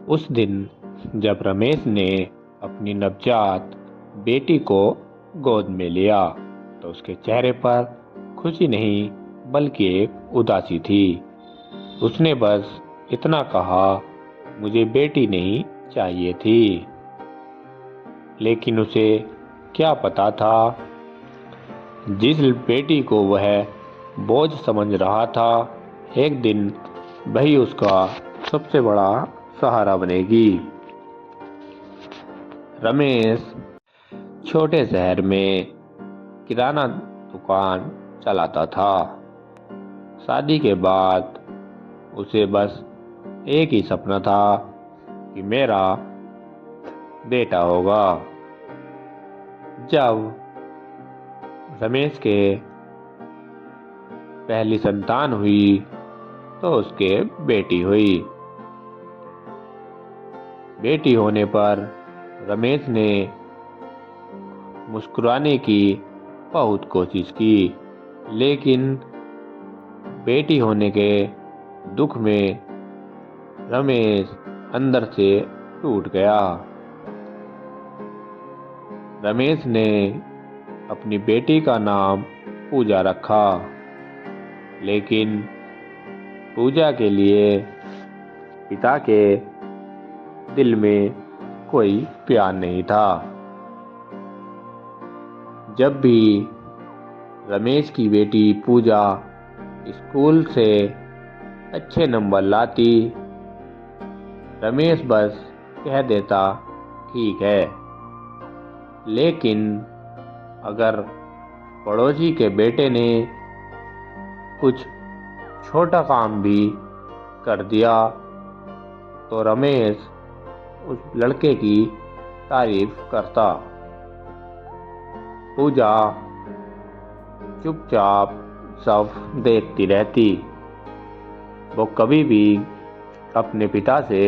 उस दिन जब रमेश ने अपनी नवजात बेटी को गोद में लिया तो उसके चेहरे पर खुशी नहीं बल्कि एक उदासी थी। उसने बस इतना कहा, मुझे बेटी नहीं चाहिए थी। लेकिन उसे क्या पता था, जिस बेटी को वह बोझ समझ रहा था, एक दिन वही उसका सबसे बड़ा सहारा बनेगी। रमेश छोटे शहर में किराना दुकान चलाता था। शादी के बाद उसे बस एक ही सपना था कि मेरा बेटा होगा। जब रमेश के पहली संतान हुई तो उसके बेटी हुई। बेटी होने पर रमेश ने मुस्कुराने की बहुत कोशिश की, लेकिन बेटी होने के दुख में रमेश अंदर से टूट गया। रमेश ने अपनी बेटी का नाम पूजा रखा, लेकिन पूजा के लिए पिता के दिल में कोई प्यार नहीं था। जब भी रमेश की बेटी पूजा स्कूल से अच्छे नंबर लाती, रमेश बस कह देता, ठीक है। लेकिन अगर पड़ोसी के बेटे ने कुछ छोटा काम भी कर दिया तो रमेश उस लड़के की तारीफ करता। पूजा चुपचाप सब देखती रहती। वो कभी भी अपने पिता से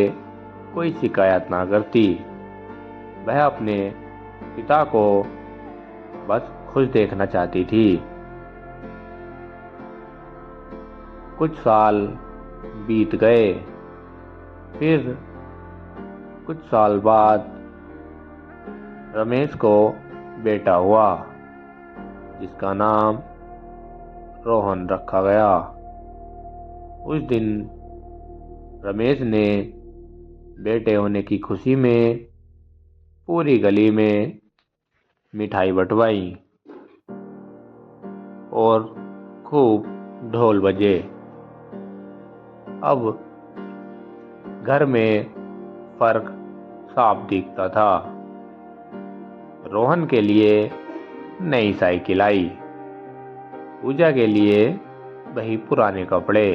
कोई शिकायत ना करती। वह अपने पिता को बस खुश देखना चाहती थी। कुछ साल बीत गए। फिर कुछ साल बाद रमेश को बेटा हुआ, जिसका नाम रोहन रखा गया। उस दिन रमेश ने बेटे होने की खुशी में पूरी गली में मिठाई बंटवाई और खूब ढोल बजे। अब घर में फर्क साफ दिखता था। रोहन के लिए नई साइकिल आई, पूजा के लिए वही पुराने कपड़े।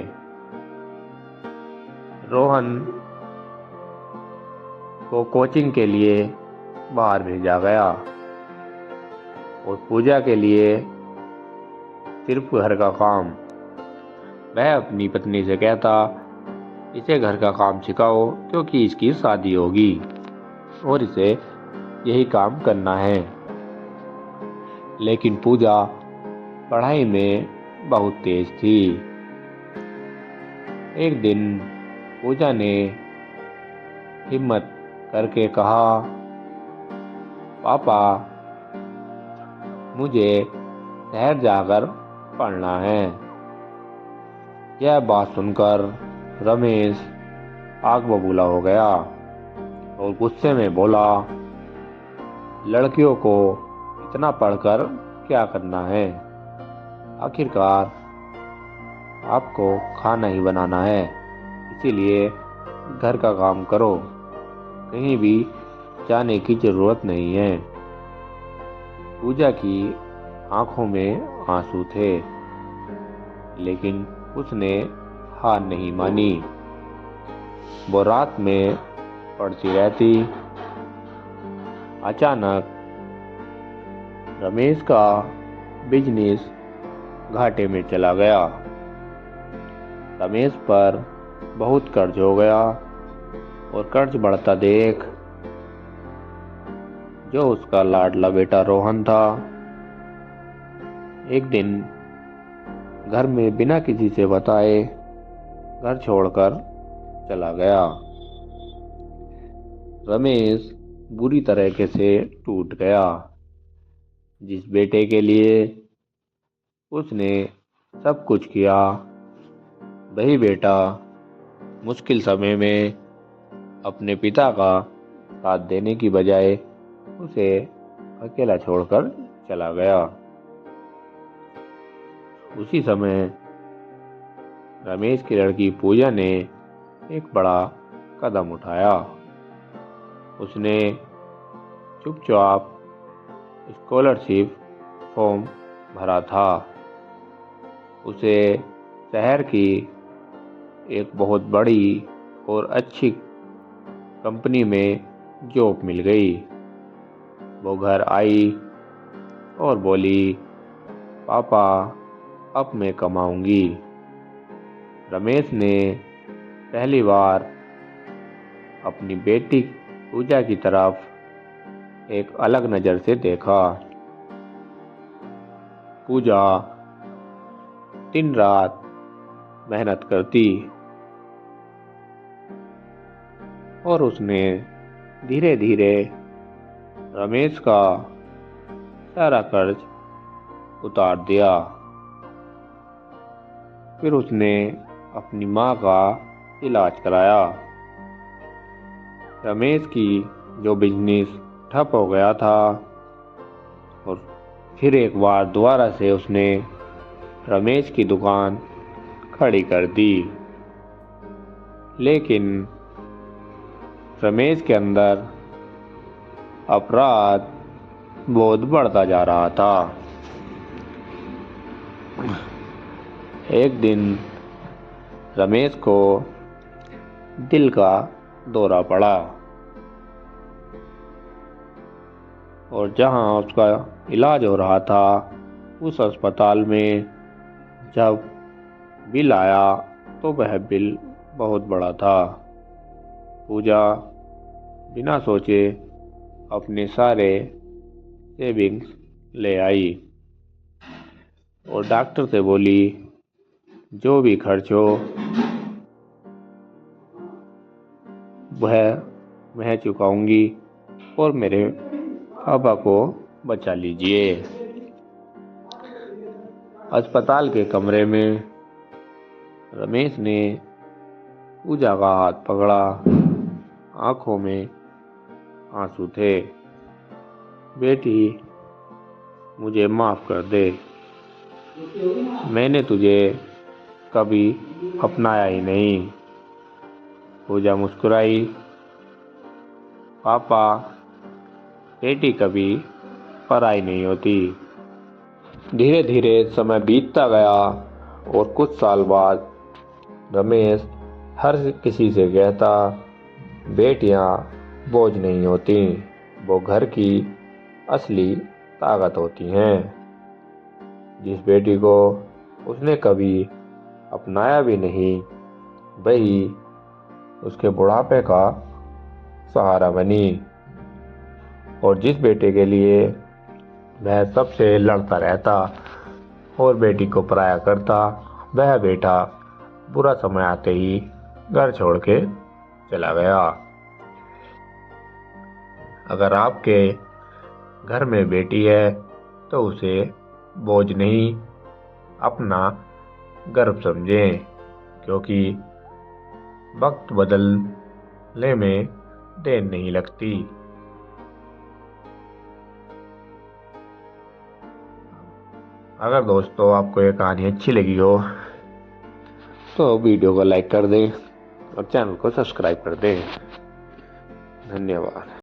रोहन को कोचिंग के लिए बाहर भेजा गया और पूजा के लिए सिर्फ घर का काम। वह अपनी पत्नी से कहता, इसे घर का काम सिखाओ क्योंकि इसकी शादी होगी और इसे यही काम करना है। लेकिन पूजा पढ़ाई में बहुत तेज थी। एक दिन पूजा ने हिम्मत करके कहा, पापा मुझे शहर जाकर पढ़ना है। यह बात सुनकर रमेश आग बबूला हो गया और गुस्से में बोला, लड़कियों को इतना पढ़कर क्या करना है? आखिरकार आपको खाना ही बनाना है, इसीलिए घर का काम करो, कहीं भी जाने की जरूरत नहीं है। पूजा की आंखों में आंसू थे, लेकिन उसने हार नहीं मानी। वो रात में पढ़ती रहती। अचानक रमेश का बिजनेस घाटे में चला गया। रमेश पर बहुत कर्ज हो गया और कर्ज बढ़ता देख जो उसका लाडला बेटा रोहन था, एक दिन घर में बिना किसी से बताए घर छोड़कर चला गया। रमेश बुरी तरीके से टूट गया। जिस बेटे के लिए उसने सब कुछ किया, वही बेटा मुश्किल समय में अपने पिता का साथ देने की बजाय उसे अकेला छोड़कर चला गया। उसी समय रमेश की लड़की पूजा ने एक बड़ा कदम उठाया। उसने चुपचाप स्कॉलरशिप फॉर्म भरा था। उसे शहर की एक बहुत बड़ी और अच्छी कंपनी में जॉब मिल गई। वो घर आई और बोली, पापा अब मैं कमाऊंगी। रमेश ने पहली बार अपनी बेटी पूजा की तरफ एक अलग नज़र से देखा। पूजा दिन रात मेहनत करती और उसने धीरे धीरे रमेश का सारा कर्ज उतार दिया। फिर उसने अपनी माँ का इलाज कराया। रमेश की जो बिजनेस ठप हो गया था और फिर एक बार दोबारा से उसने रमेश की दुकान खड़ी कर दी। लेकिन रमेश के अंदर अपराध बहुत बढ़ता जा रहा था। एक दिन रमेश को दिल का दौरा पड़ा और जहां उसका इलाज हो रहा था उस अस्पताल में जब बिल आया तो वह बिल बहुत बड़ा था। पूजा बिना सोचे अपने सारे सेविंग्स ले आई और डॉक्टर से बोली, जो भी खर्च हो वह मैं चुकाऊंगी और मेरे पापा को बचा लीजिए। अस्पताल के कमरे में रमेश ने पूजा का हाथ पकड़ा। आंखों में आंसू थे। बेटी, मुझे माफ कर दे। मैंने तुझे कभी अपनाया ही नहीं। पूजा मुस्कुराई। पापा, बेटी कभी पराई नहीं होती। धीरे धीरे समय बीतता गया और कुछ साल बाद रमेश हर किसी से कहता, बेटियां बोझ नहीं होती, वो घर की असली ताकत होती हैं। जिस बेटी को उसने कभी अपनाया भी नहीं, वही उसके बुढ़ापे का सहारा बनी। और जिस बेटे के लिए वह सबसे लड़ता रहता और बेटी को पराया करता, वह बेटा बुरा समय आते ही घर छोड़ के चला गया। अगर आपके घर में बेटी है तो उसे बोझ नहीं, अपना गर्व समझें, क्योंकि वक्त बदलने में देर नहीं लगती। अगर दोस्तों आपको ये कहानी अच्छी लगी हो तो वीडियो को लाइक कर दें और चैनल को सब्सक्राइब कर दें। धन्यवाद।